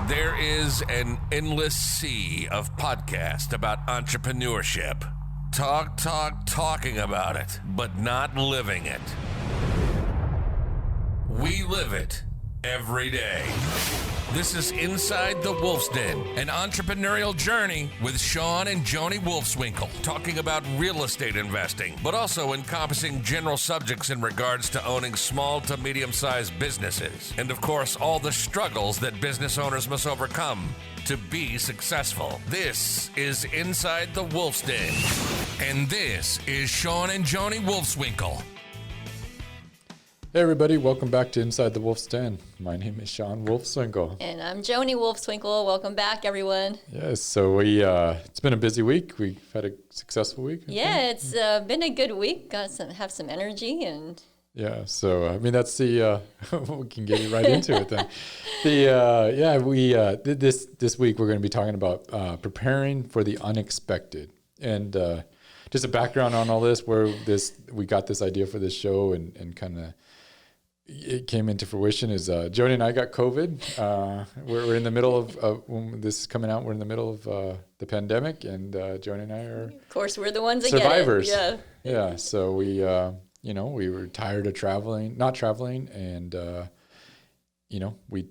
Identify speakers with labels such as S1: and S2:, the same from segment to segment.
S1: There is an endless sea of podcasts about entrepreneurship. Talking about it, but not living it. We live it every day. This is Inside the Wolf's Den, an entrepreneurial journey with Shawn and Joni Wolfswinkle, talking about real estate investing, but also encompassing general subjects in regards to owning small to medium-sized businesses. And of course, all the struggles that business owners must overcome to be successful. This is Inside the Wolf's Den. And this is Shawn and Joni Wolfswinkle.
S2: Hey everybody, welcome back to Inside the Wolf's Den. My name is Shawn Wolfswinkle.
S3: And I'm Joni Wolfswinkle. Welcome back, everyone.
S2: Yes, so it's been a busy week. We've had a successful week.
S3: It's been a good week. Have some energy and.
S2: Yeah, so that's the we can get right into it then. This week we're going to be talking about preparing for the unexpected, and just a background on all this, where we got this idea for this show and kind of it came into fruition is Joni and I got COVID. We're in the middle of when this is coming out. We're in the middle of the pandemic, and Joni and I are,
S3: of course, we're the ones that
S2: survivors.
S3: Get it.
S2: Yeah. So we were tired of not traveling, and we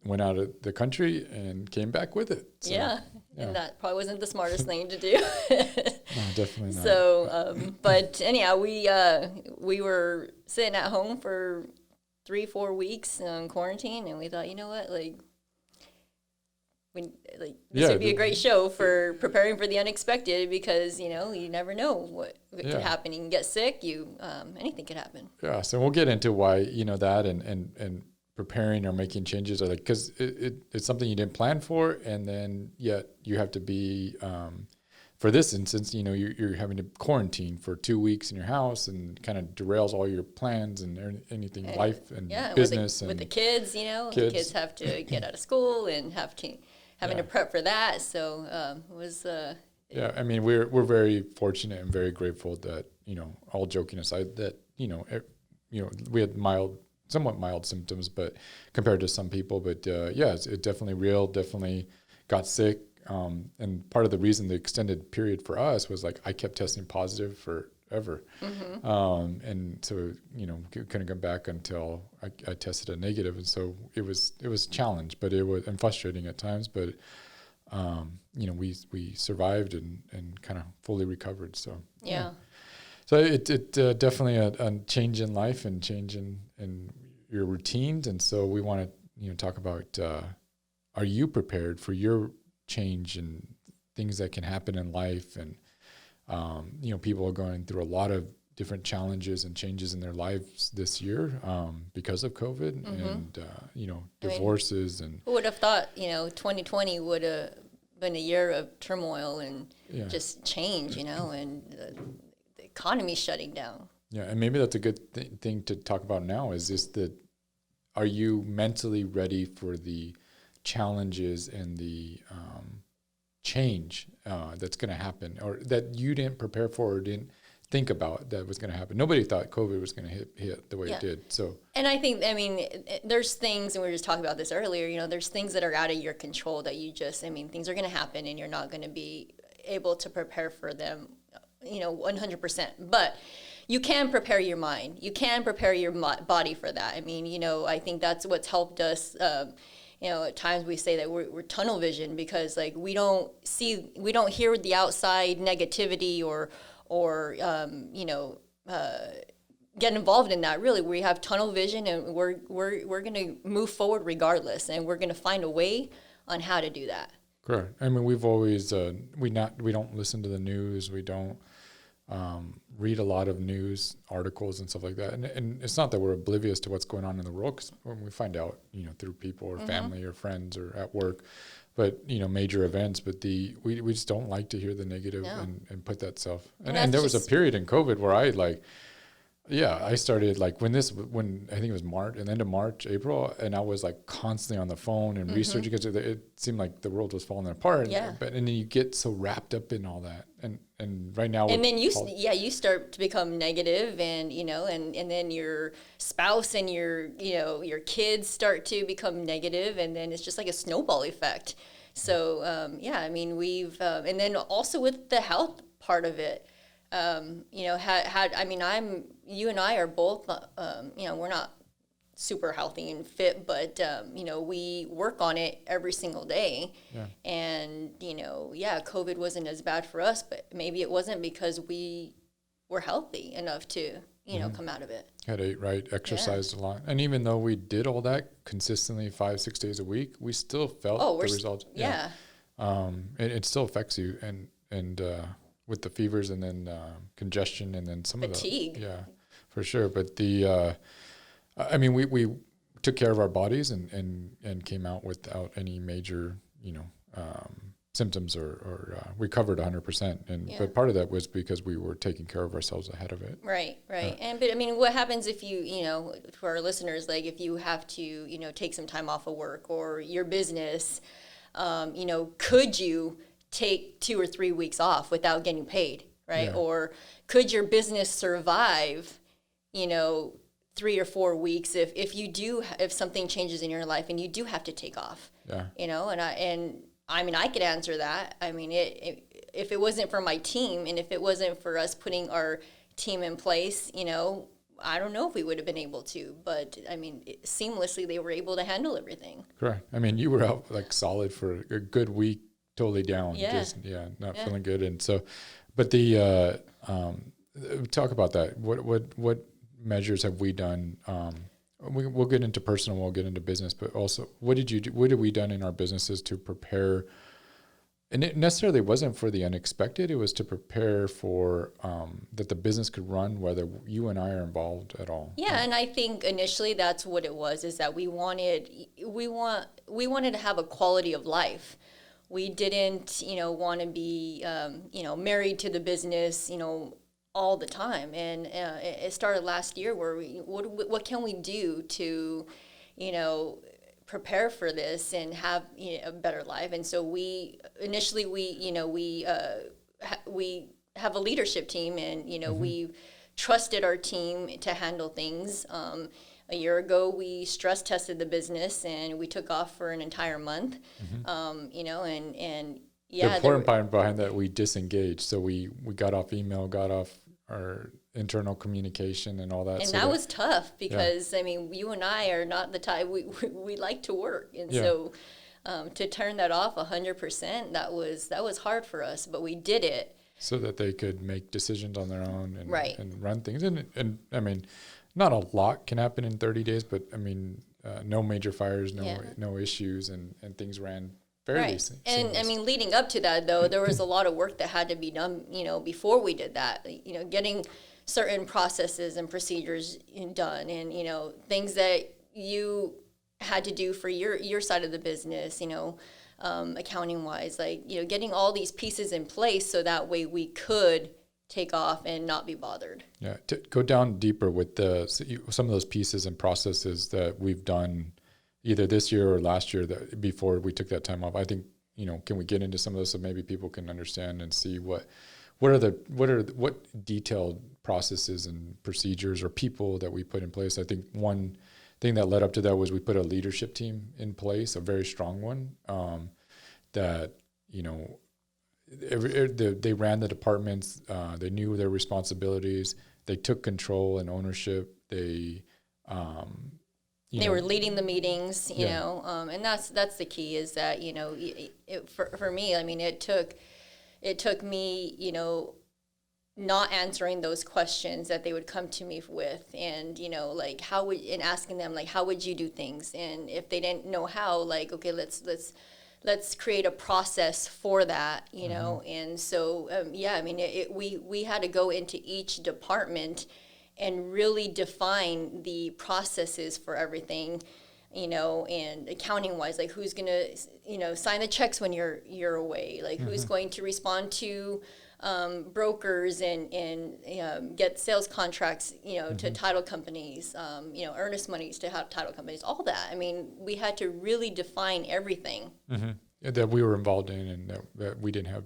S2: went out of the country and came back with it. So,
S3: yeah. And that probably wasn't the smartest thing to do.
S2: No, definitely not.
S3: So, but anyhow, we were sitting at home for 3-4 weeks in quarantine, and we thought, you know what, this would be a great show for preparing for the unexpected, because you never know what could happen. You can get sick. Anything could happen. Yeah.
S2: So we'll get into why that and preparing or making changes, because it's something you didn't plan for, and then yet you have to be for this instance, you're having to quarantine for 2 weeks in your house, and kind of derails all your plans and anything, life and business.
S3: With the kids, the kids have to get out of school and having to prep for that. So it was.
S2: We're very fortunate and very grateful that all joking aside, that we had somewhat mild symptoms, but compared to some people, but it's definitely real. Definitely got sick. And part of the reason the extended period for us was I kept testing positive forever. Mm-hmm. And so, couldn't come back until I tested a negative. And so it was a challenge, but it was, and frustrating at times, but, we survived and kind of fully recovered. So, yeah. So it definitely a change in life and change in your routines. And so we want to, talk about, are you prepared for your change and things that can happen in life? And people are going through a lot of different challenges and changes in their lives this year because of COVID. Mm-hmm. And divorces. And
S3: who would have thought 2020 would have been a year of turmoil and just change, and the economy shutting down.
S2: Yeah, and maybe that's a good thing to talk about now, is just are you mentally ready for the challenges and the change that's going to happen, or that you didn't prepare for or didn't think about that was going to happen? Nobody thought COVID was going to hit the way it did. So,
S3: and I think, there's things, and we were just talking about this earlier, there's things that are out of your control that you just, things are going to happen and you're not going to be able to prepare for them, 100%. But you can prepare your mind. You can prepare your body for that. I think that's what's helped us. At times we say that we're tunnel vision, because we don't hear the outside negativity or get involved in that. Really, we have tunnel vision, and we're going to move forward regardless, and we're going to find a way on how to do that.
S2: Correct. We've always we don't listen to the news. We don't read a lot of news articles and stuff like that. And it's not that we're oblivious to what's going on in the world, because when we find out, through people or family or friends or at work, but, major events, but we just don't like to hear the negative and put that self. And there was a period in COVID where I Yeah, I started like when I think it was March, and end of March, April, and I was like constantly on the phone and researching because it seemed like the world was falling apart.
S3: Yeah.
S2: And then you get so wrapped up in all that, and right now.
S3: And then you start to become negative, and and then your spouse and your kids start to become negative, and then it's just like a snowball effect. So I mean and then also with the health part of it. You and I are both, we're not super healthy and fit, but, we work on it every single day.
S2: Yeah.
S3: And, COVID wasn't as bad for us, but maybe it wasn't because we were healthy enough to, come out of it.
S2: Had ate right, exercised a lot. And even though we did all that consistently 5-6 days a week, we still felt the results.
S3: Yeah.
S2: It still affects you. And with the fevers and then congestion and then some
S3: fatigue.
S2: of the for sure. But we took care of our bodies and came out without any major symptoms or recovered 100%. But part of that was because we were taking care of ourselves ahead of it.
S3: Right. But I mean, what happens if you for our listeners, like if you have to take some time off of work or your business, could you take 2 or 3 weeks off without getting paid, right?
S2: Yeah.
S3: Or could your business survive, 3 or 4 weeks if something changes in your life and you do have to take off?
S2: Yeah.
S3: I could answer that. I mean, if it wasn't for my team and if it wasn't for us putting our team in place, I don't know if we would have been able to, but I mean, seamlessly they were able to handle everything.
S2: Correct. I mean, you were out like solid for a good week, totally down, not feeling good. And so, but talk about that. What measures have we done? We'll get into personal, we'll get into business, but also what have we done in our businesses to prepare? And it necessarily wasn't for the unexpected. It was to prepare for that the business could run whether you and I are involved at all.
S3: Yeah, and I think initially that's what it was, is that we wanted to have a quality of life. We didn't, want to be, married to the business, all the time. And it started last year where what can we do to, prepare for this and have a better life? And so we have a leadership team, and we trusted our team to handle things. A year ago, we stress tested the business, and we took off for an entire month.
S2: The important part behind that, we disengaged. So we got off email, got off our internal communication and all that.
S3: And that was tough because, I mean, you and I are not the type, we like to work. And so to turn that off 100%, that was hard for us, but we did it.
S2: So that they could make decisions on their own and run things. And I mean, not a lot can happen in 30 days, but I mean, no major fires, no issues, and things ran fairly seamless.
S3: And I mean, leading up to that, though, there was a lot of work that had to be done, before we did that, getting certain processes and procedures done, and, things that you had to do for your side of the business, accounting wise, like, getting all these pieces in place so that way we could take off and not be bothered.
S2: Yeah, to go down deeper with some of those pieces and processes that we've done either this year or last year that before we took that time off. I think, can we get into some of those so maybe people can understand and see what detailed processes and procedures or people that we put in place. I think one thing that led up to that was we put a leadership team in place, a very strong one, that, they ran the departments, they knew their responsibilities, they took control and ownership, they
S3: were leading the meetings, and that's the key, is that, for me, I mean, it took me, not answering those questions that they would come to me with, and, like and asking them, like, how would you do things? And if they didn't know how, like, okay, let's create a process for that, And so, I mean, we had to go into each department and really define the processes for everything, and accounting wise, like who's gonna, sign the checks when you're away, like who's going to respond to brokers and get sales contracts, to title companies, earnest monies to title companies, all that. I mean, we had to really define everything.
S2: That we were involved in, and that we didn't have,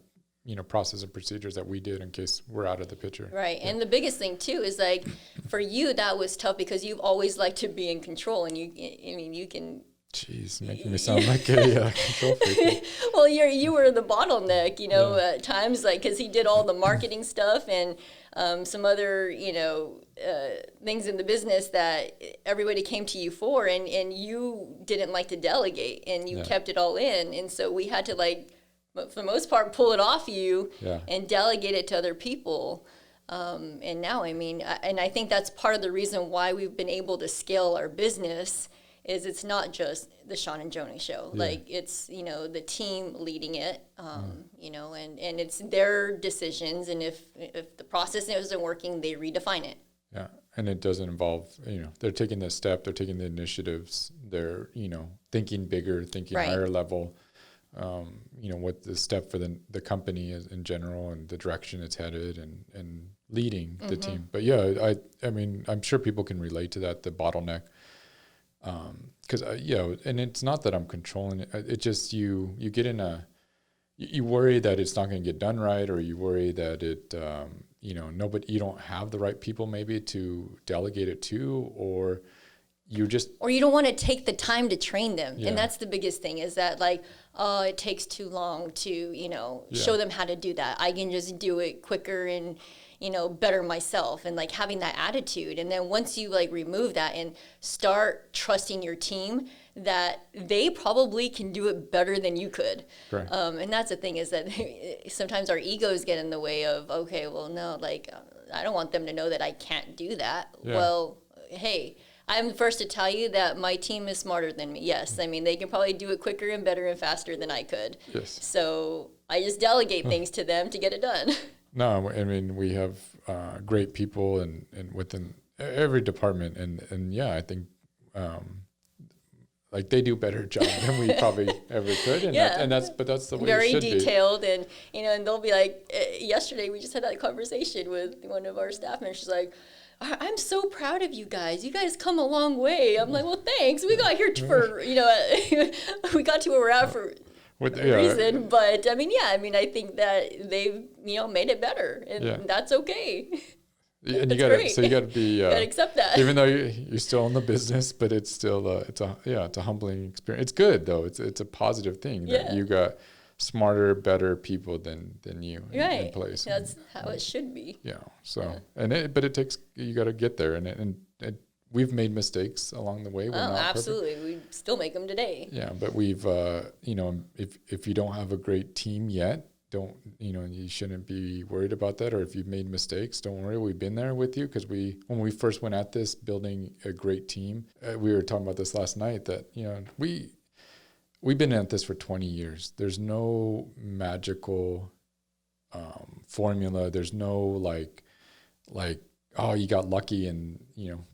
S2: process and procedures that we did in case we're out of the picture.
S3: Right. Yeah. And the biggest thing too is like for you, that was tough because you've always liked to be in control, and you can.
S2: Jeez, making me sound like a control freak.
S3: Well, you were the bottleneck, at times, like, because he did all the marketing stuff and some other, things in the business that everybody came to you for, and you didn't like to delegate, and you kept it all in. And so we had to, like, for the most part, pull it off you and delegate it to other people. And now, and I think that's part of the reason why we've been able to scale our business is it's not just the Shawn and Joni show. Yeah. Like, it's, the team leading it, and it's their decisions. And if the process isn't working, they redefine it.
S2: Yeah. And it doesn't involve, they're taking the step, they're taking the initiatives, they're, thinking bigger, thinking higher level, what the step for the company is in general and the direction it's headed and leading the team. But yeah, I'm sure people can relate to that, the bottleneck. Because and it's not that I'm controlling it. It just you get in you worry that it's not going to get done right, or you worry that it nobody, you don't have the right people maybe to delegate it to, or you
S3: don't want to take the time to train them. And that's the biggest thing is that, like, it takes too long to show them how to do that. I can just do it quicker and better myself, and like having that attitude. And then once you like remove that and start trusting your team that they probably can do it better than you could.
S2: Right.
S3: And that's the thing is that sometimes our egos get in the way of, okay, well, no, like, I don't want them to know that I can't do that. Yeah. Well, hey, I'm the first to tell you that my team is smarter than me. Yes. They can probably do it quicker and better and faster than I could.
S2: Yes.
S3: So I just delegate things to them to get it done.
S2: No, we have great people and within every department, and I think like they do a better job than we probably ever could, and that's the way
S3: very
S2: it should
S3: detailed
S2: be.
S3: And they'll be like, yesterday we just had that conversation with one of our staff members. She's like, I'm so proud of you guys. You guys come a long way. I'm like, well, thanks. We got here for we got to where we're at for a reason, but I think that they've made it better, and that's okay.
S2: And you gotta be
S3: gotta accept that,
S2: even though you're still in the business, but it's still it's a humbling experience. It's good though. It's a positive thing that you got smarter, better people than you in place.
S3: That's how it should be.
S2: Yeah. So but it takes, you got to get there, and we've made mistakes along the way. We're not
S3: absolutely.
S2: perfect.
S3: We still make them today.
S2: Yeah, but we've, if you don't have a great team yet, you shouldn't be worried about that. Or if you've made mistakes, don't worry. We've been there with you, because when we first went at this, building a great team, we were talking about this last night, that, we've been at this for 20 years. There's no magical formula. There's no like, oh, you got lucky and,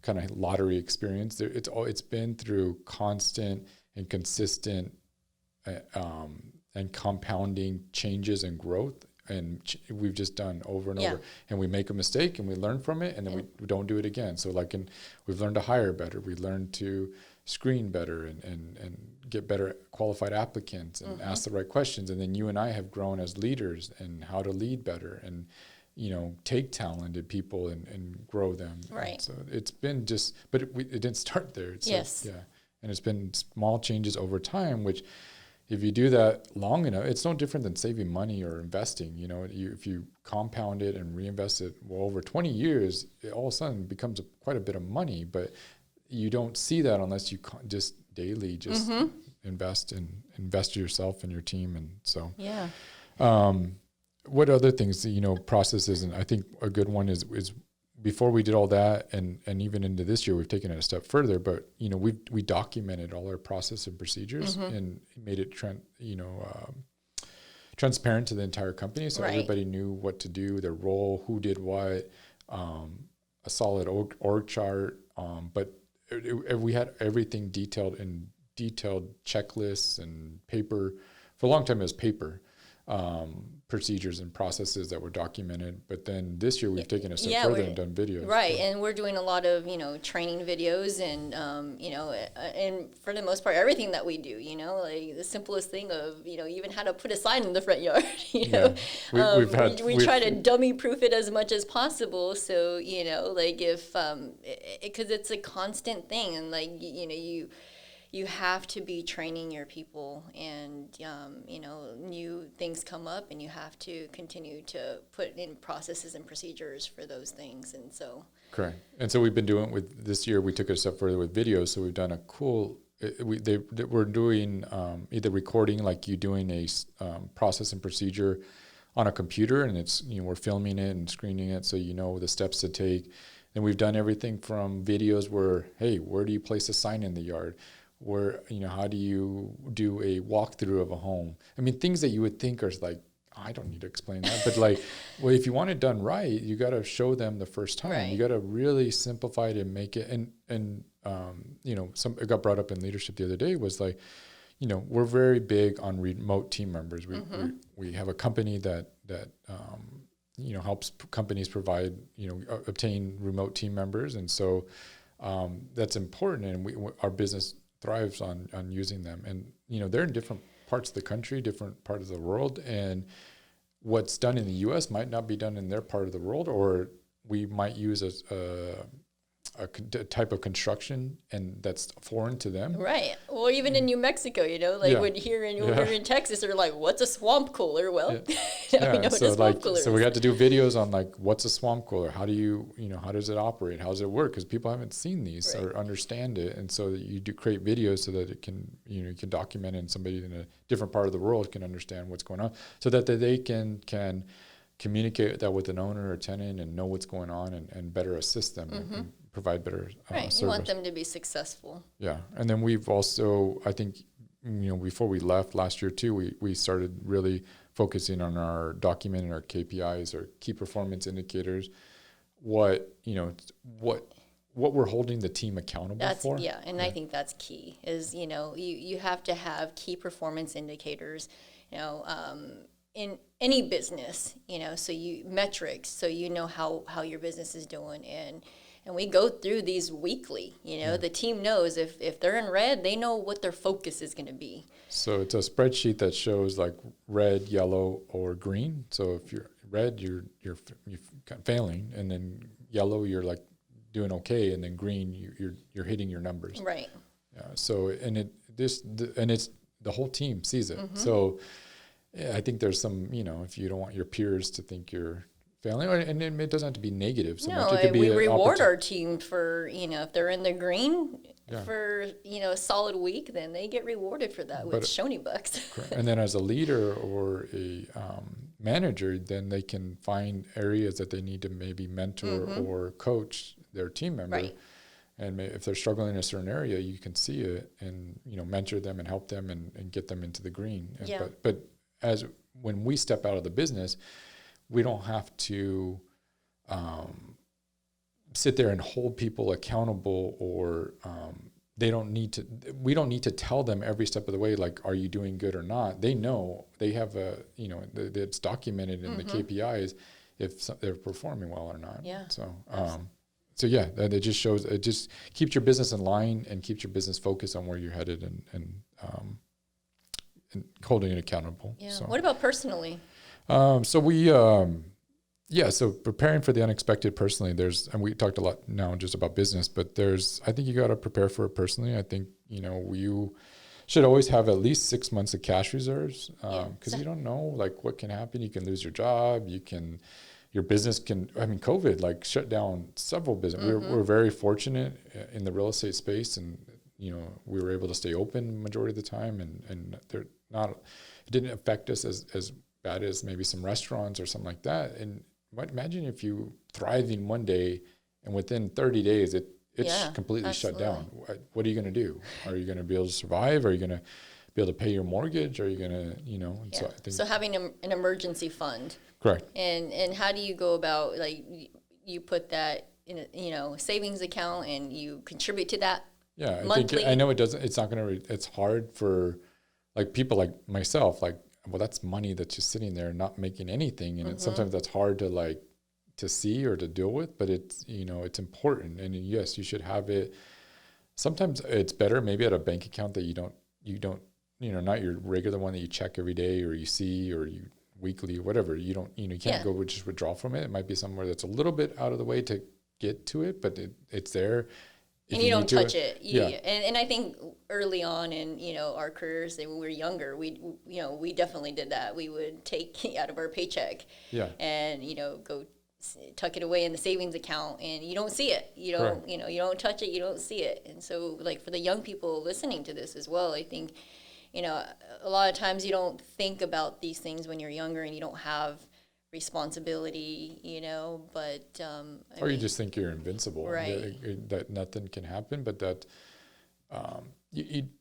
S2: kind of lottery experience. It's been through constant and consistent and compounding changes and growth. And we've just done over and over. And we make a mistake and we learn from it, and then we don't do it again. So we've learned to hire better. We learned to screen better and get better qualified applicants and ask the right questions. And then you and I have grown as leaders, and how to lead better and, take talented people and grow them.
S3: Right.
S2: And so it's been but it didn't start there. And it's been small changes over time, which if you do that long enough, it's no different than saving money or investing. If you compound it and reinvest it, over 20 years, it all of a sudden becomes quite a bit of money, but you don't see that unless you just daily invest yourself and your team. And so, what other things, processes, and I think a good one is before we did all that, and even into this year, we've taken it a step further, but, we documented all our process and procedures and made it, transparent to the entire company. So everybody knew what to do, their role, who did what, a solid org chart. But we had everything detailed checklists and paper. For a long time, it was paper. procedures and processes that were documented. But then this year we've taken a step further and done videos.
S3: Right, and we're doing a lot of, training videos and, and for the most part, everything that we do, like the simplest thing of, even how to put a sign in the front yard, we try to dummy proof it as much as possible. So, like if, because it's a constant thing and like, you have to be training your people and, new things come up and you have to continue to put in processes and procedures for those things. And so.
S2: Correct. And so we've been doing with this year, we took it a step further with videos. So we've done a cool, we're doing either recording like you doing a process and procedure on a computer and it's, we're filming it and screening it so the steps to take. And we've done everything from videos where, hey, where do you place a sign in the yard? Where, how do you do a walkthrough of a home? I mean, things that you would think are like, I don't need to explain that. But like, well, if you want it done right, you got to show them the first time. Right. You got to really simplify it and make it. And it got brought up in leadership the other day was like, we're very big on remote team members. We have a company that helps companies provide, obtain remote team members. And so that's important. And our business thrives on using them. And, they're in different parts of the country, different parts of the world. And what's done in the U.S. might not be done in their part of the world, or we might use a type of construction and that's foreign to them.
S3: Right. Or even in New Mexico, when here in Texas, they're like, what's a swamp cooler? Well, we know what a swamp cooler is.
S2: So we got to do videos on like, what's a swamp cooler? How do you, how does it operate? How does it work? Because people haven't seen these or understand it. And so you do create videos so that it can, you can document it and somebody in a different part of the world can understand what's going on so that they can communicate that with an owner or tenant and know what's going on and better assist them and provide better service.
S3: You want them to be successful.
S2: Yeah. And then we've also, I think, before we left last year too, we started really focusing on our documenting our KPIs, our key performance indicators, what we're holding the team accountable for.
S3: Yeah, and I think that's key is, you have to have key performance indicators, in any business, so metrics, so how your business is doing. And we go through these weekly, the team knows if they're in red, they know what their focus is going to be.
S2: So it's a spreadsheet that shows like red, yellow, or green. So if you're red, you're failing, and then yellow, you're like doing okay, and then green, you're hitting your numbers.
S3: Right.
S2: Yeah. So it's the whole team sees it. So yeah, I think there's some, if you don't want your peers to think you're failing, and it doesn't have to be negative so much. It could be
S3: we reward our team for, if they're in the green for, a solid week, then they get rewarded for that with Shoney bucks.
S2: And then as a leader or a manager, then they can find areas that they need to maybe mentor or coach their team member.
S3: Right.
S2: And if they're struggling in a certain area, you can see it and, mentor them and help them and get them into the green.
S3: Yeah.
S2: But when we step out of the business, we don't have to sit there and hold people accountable, or we don't need to tell them every step of the way, like, are you doing good or not? They know, they have it's documented in the KPIs if they're performing well or not.
S3: Yeah.
S2: So yeah, it just shows, it just keeps your business in line and keeps your business focused on where you're headed and holding it accountable.
S3: Yeah.
S2: So.
S3: What about personally?
S2: So preparing for the unexpected personally, and we talked a lot now just about business, but I think you got to prepare for it personally. I think, you should always have at least 6 months of cash reserves, because you don't know like what can happen. You can lose your job. Your business COVID like shut down several businesses. We're very fortunate in the real estate space, and, we were able to stay open majority of the time, and it didn't affect us as bad as maybe some restaurants or something like that. And imagine if you thriving one day and within 30 days it's completely shut down. What are you going to do? Are you going to be able to survive? Are you going to be able to pay your mortgage? Are you going to,
S3: So having an emergency fund.
S2: Correct.
S3: And how do you go about, like, you put that in a savings account and you contribute to that monthly?
S2: I know it doesn't, it's not going to, it's hard for like people like myself, like well, that's money that's just sitting there not making anything. And sometimes that's hard to like to see or to deal with, but it's, you know, it's important. And yes, you should have it. Sometimes it's better maybe at a bank account that you don't, you know, not your regular one that you check every day or you see or you weekly or whatever. You don't, you know, you can't go just withdraw from it. It might be somewhere that's a little bit out of the way to get to it, but it's there.
S3: And you don't touch it. And I think early on in, you know, our careers, when we were younger, we definitely did that. We would take out of our paycheck and, you know, go tuck it away in the savings account, and you don't see it. You don't, you know, you don't touch it, you don't see it. And so, like, for the young people listening to this as well, I think, you know, a lot of times you don't think about these things when you're younger and you don't have responsibility, you know, but
S2: or you just think you're invincible,
S3: right?
S2: That nothing can happen, but that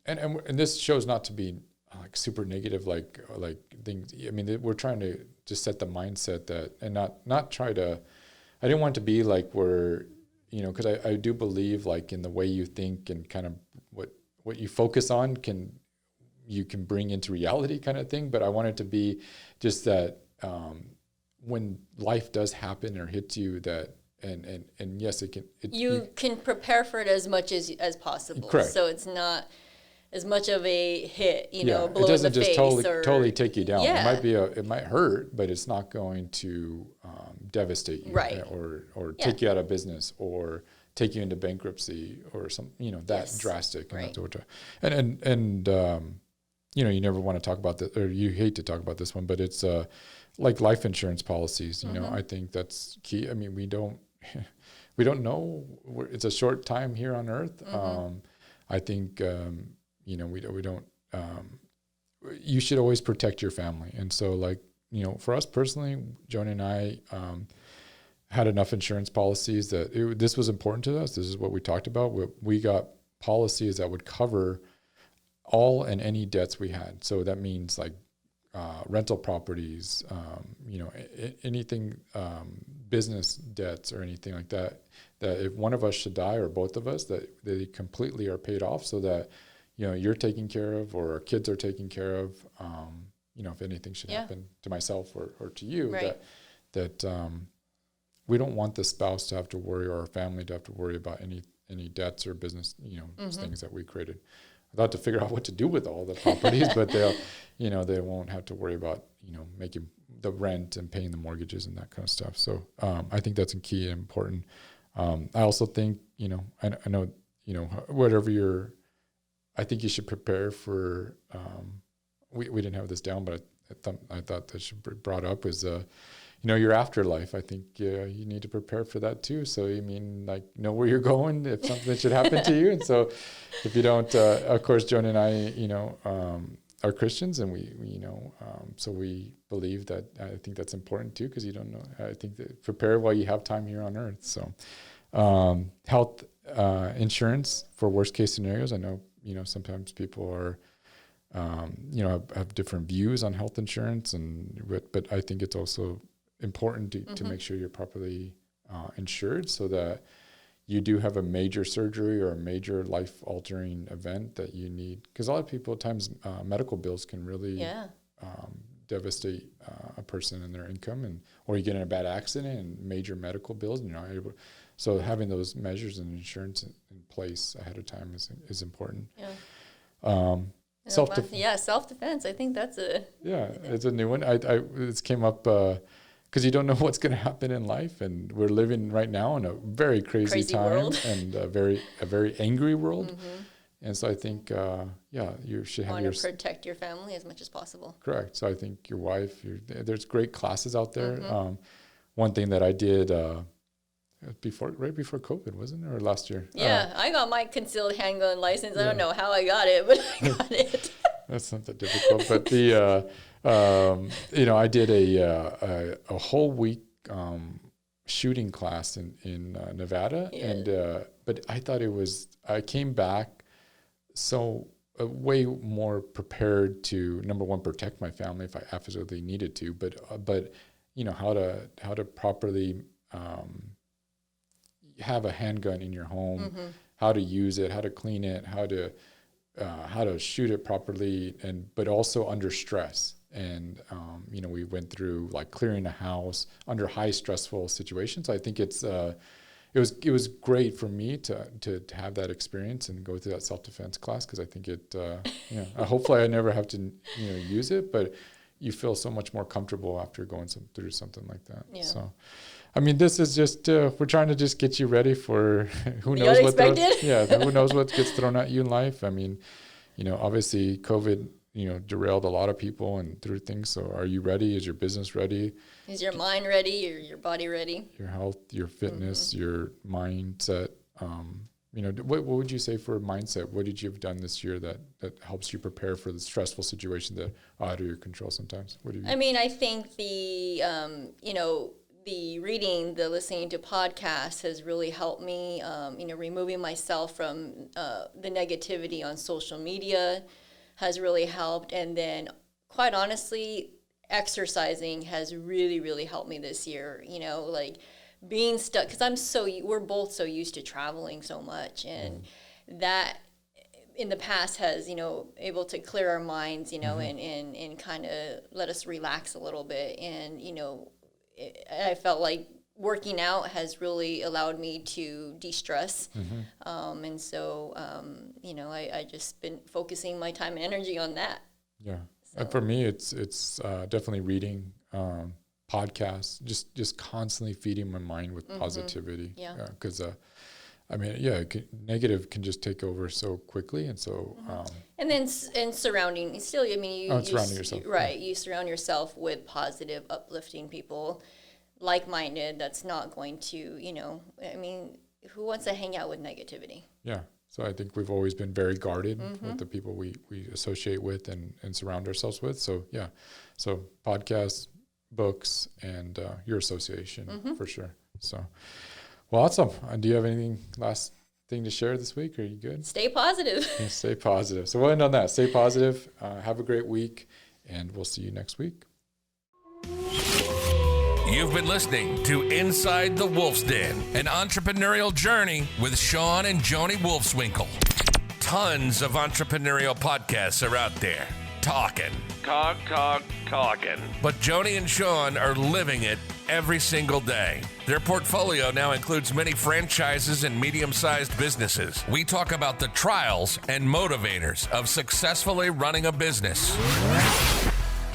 S2: and this shows not to be like super negative, like things. I mean, we're trying to just set the mindset that, and not try to. I didn't want to be like we're, you know, because I do believe like in the way you think and kind of what you focus on you can bring into reality kind of thing. But I want it to be just that when life does happen or hits you, that and yes, it can. You
S3: can prepare for it as much as possible.
S2: Correct.
S3: So it's not as much of a hit, you know, blow
S2: it doesn't
S3: in the
S2: just
S3: face
S2: totally take you down. It might hurt, but it's not going to devastate you,
S3: right?
S2: Or take you out of business or take you into bankruptcy or some, you know, that drastic. And right. And you know, you never want to talk about that, or you hate to talk about this one, but it's like life insurance policies. You know, I think that's key. I mean, we don't know. It's a short time here on Earth. I think. You know, we don't, you should always protect your family. And so like, you know, for us personally, Joni and I had enough insurance policies that this was important to us. This is what we talked about. We got policies that would cover all and any debts we had. So that means like rental properties, you know, anything, business debts or anything like that, that if one of us should die or both of us, that they completely are paid off so that, you know, you're taken care of or our kids are taken care of, you know, if anything should happen to myself or to you,
S3: right.
S2: that we don't want the spouse to have to worry or our family to have to worry about any debts or business, you know, things that we created. I'd have to figure out what to do with all the properties, but they won't have to worry about, you know, making the rent and paying the mortgages and that kind of stuff. So I think that's a key and important. I also think, you know, I know, you know, whatever I think you should prepare for, we didn't have this down, but I thought that should be brought up was, you know, your afterlife. I think you need to prepare for that too. So, you mean, like, know where you're going if something should happen to you. And so if you don't, of course, Joni and I, you know, are Christians, and we you know, so we believe that. I think that's important too, because you don't know. I think that prepare while you have time here on earth. So health insurance for worst case scenarios. I know, you know, sometimes people are, you know, have different views on health insurance, but I think it's also important to make sure you're properly insured so that you do have a major surgery or a major life-altering event that you need. Because a lot of people at times, medical bills can really devastate a person and their income, or you get in a bad accident and major medical bills, and you're not able. So having those measures and insurance in place ahead of time is important.
S3: Yeah. Self-defense. I think that's
S2: it's a new one. It came up because you don't know what's going to happen in life, and we're living right now in a very crazy time
S3: world.
S2: And a very angry world. And so I think you should have
S3: want to protect your family as much as possible.
S2: Correct. So I think your wife. There's great classes out there. One thing that I did. Right before COVID, wasn't it, or last year?
S3: Yeah, I got my concealed handgun license. I don't know how I got it, but I got it.
S2: That's not that difficult. But you know, I did a whole week shooting class in Nevada, and but I thought I came back so way more prepared to, number one, protect my family if I absolutely needed to, but you know, how to properly have a handgun in your home, how to use it, how to clean it, how to shoot it properly, but also under stress. And, we went through like clearing a house under high stressful situations. I think it was great for me to have that experience and go through that self-defense class, because I think hopefully I never have to use it, but you feel so much more comfortable after going through something like that. Yeah. So, I mean, this is just we're trying to just get you ready for who knows what who knows what gets thrown at you in life. I mean, obviously COVID derailed a lot of people and through things. So are you ready? Is your business ready?
S3: Is your mind ready? Your body ready?
S2: Your health, your fitness, your mindset. What would you say for mindset? What did you have done this year that helps you prepare for the stressful situation that are out of your control sometimes?
S3: I think the, the reading, the listening to podcasts has really helped me, removing myself from the negativity on social media has really helped. And then, quite honestly, exercising has really, really helped me this year. Like being stuck, because we're both so used to traveling so much, and that in the past has, able to clear our minds, and kind of let us relax a little bit. And, I felt like working out has really allowed me to de-stress. And so, I just been focusing my time and energy on that.
S2: Yeah. So. And for me, it's definitely reading, podcasts, just constantly feeding my mind with positivity. Yeah. Because, negative can just take over so quickly. And so,
S3: and then, surrounding yourself. Right.
S2: Yeah.
S3: You surround yourself with positive, uplifting people, like-minded, that's not going to, who wants to hang out with negativity?
S2: Yeah. So I think we've always been very guarded with the people we associate with and surround ourselves with. So, yeah. So podcasts, books, and your association for sure. So, well, awesome. Do you have anything last thing to share this week? Are you good?
S3: Stay positive.
S2: Yeah, stay positive. So we'll end on that. Stay positive. Have a great week, and we'll see you next week.
S1: You've been listening to Inside the Wolf's Den, an entrepreneurial journey with Shawn and Joni Wolfswinkel. Tons of entrepreneurial podcasts are out there. Talking. But Joni and Shawn are living it every single day. Their portfolio now includes many franchises and medium-sized businesses. We talk about the trials and motivators of successfully running a business.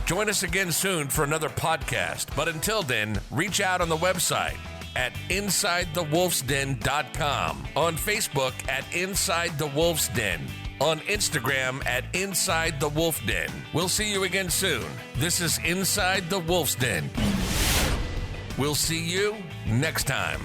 S1: Join us again soon for another podcast. But until then, reach out on the website at InsideTheWolfsDen.com, on Facebook at Inside the Wolf's Den, on Instagram at Inside the Wolf Den. We'll see you again soon. This is Inside the Wolf's Den. We'll see you next time.